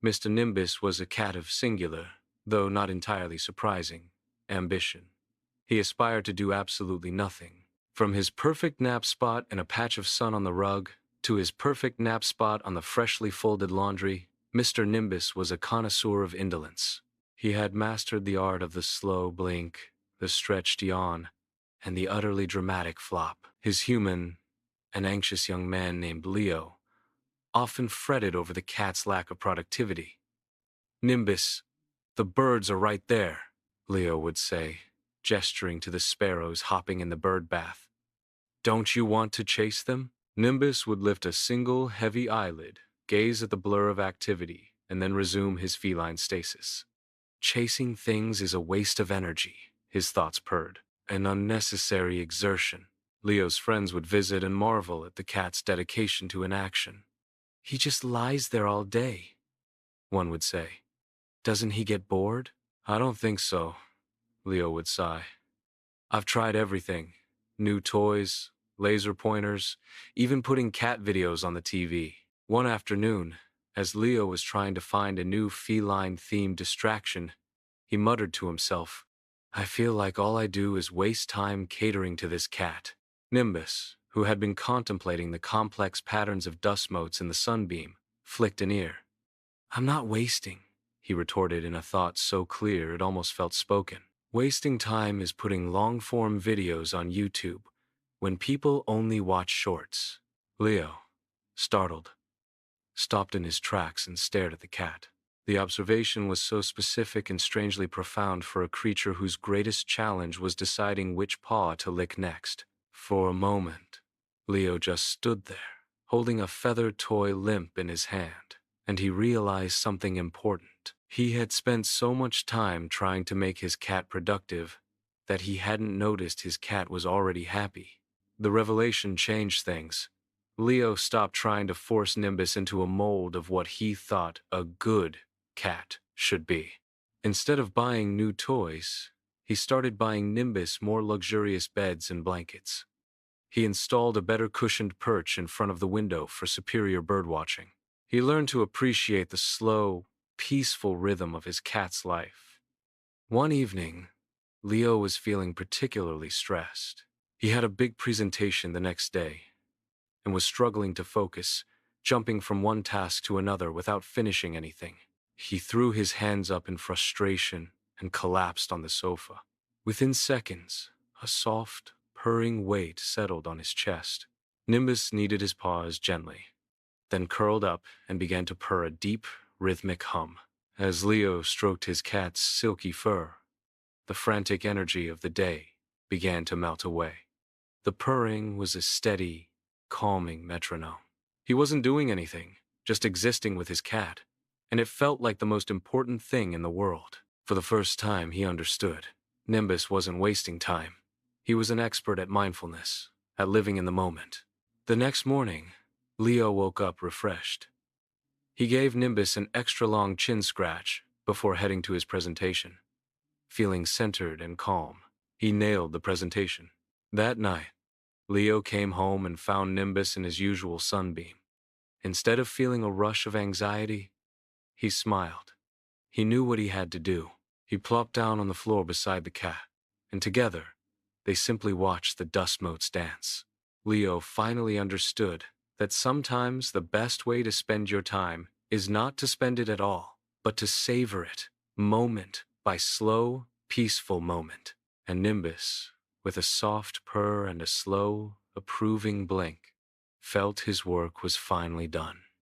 Mr. Nimbus was a cat of singular, though not entirely surprising, ambition. He aspired to do absolutely nothing. From his perfect nap spot in a patch of sun on the rug, to his perfect nap spot on the freshly folded laundry, Mr. Nimbus was a connoisseur of indolence. He had mastered the art of the slow blink, the stretched yawn, and the utterly dramatic flop. His human, an anxious young man named Leo, often fretted over the cat's lack of productivity. "Nimbus, the birds are right there," Leo would say, gesturing to the sparrows hopping in the bird bath. "Don't you want to chase them?" Nimbus would lift a single heavy eyelid, gaze at the blur of activity, and then resume his feline stasis. "Chasing things is a waste of energy," his thoughts purred. "An unnecessary exertion." Leo's friends would visit and marvel at the cat's dedication to inaction. "He just lies there all day," one would say. "Doesn't he get bored?" "I don't think so," Leo would sigh. "I've tried everything. New toys, laser pointers, even putting cat videos on the TV. One afternoon, as Leo was trying to find a new feline-themed distraction, he muttered to himself, "I feel like all I do is waste time catering to this cat." Nimbus, who had been contemplating the complex patterns of dust motes in the sunbeam, flicked an ear. "I'm not wasting," he retorted in a thought so clear it almost felt spoken. "Wasting time is putting long-form videos on YouTube when people only watch shorts." Leo, startled, stopped in his tracks and stared at the cat. The observation was so specific and strangely profound for a creature whose greatest challenge was deciding which paw to lick next. For a moment, Leo just stood there, holding a feathered toy limp in his hand, and he realized something important. He had spent so much time trying to make his cat productive that he hadn't noticed his cat was already happy. The revelation changed things. Leo stopped trying to force Nimbus into a mold of what he thought a good cat should be. Instead of buying new toys, he started buying Nimbus more luxurious beds and blankets. He installed a better cushioned perch in front of the window for superior birdwatching. He learned to appreciate the slow, peaceful rhythm of his cat's life. One evening, Leo was feeling particularly stressed. He had a big presentation the next day and was struggling to focus, jumping from one task to another without finishing anything. He threw his hands up in frustration and collapsed on the sofa. Within seconds, a soft, purring weight settled on his chest. Nimbus kneaded his paws gently, then curled up and began to purr a deep, rhythmic hum. As Leo stroked his cat's silky fur, the frantic energy of the day began to melt away. The purring was a steady, calming metronome. He wasn't doing anything, just existing with his cat, and it felt like the most important thing in the world. For the first time, he understood. Nimbus wasn't wasting time. He was an expert at mindfulness, at living in the moment. The next morning, Leo woke up refreshed. He gave Nimbus an extra-long chin scratch before heading to his presentation. Feeling centered and calm, he nailed the presentation. That night, Leo came home and found Nimbus in his usual sunbeam. Instead of feeling a rush of anxiety, he smiled. He knew what he had to do. He plopped down on the floor beside the cat, and together, they simply watched the dust motes dance. Leo finally understood that sometimes the best way to spend your time is not to spend it at all, but to savor it, moment by slow, peaceful moment. And Nimbus, with a soft purr and a slow, approving blink, felt his work was finally done.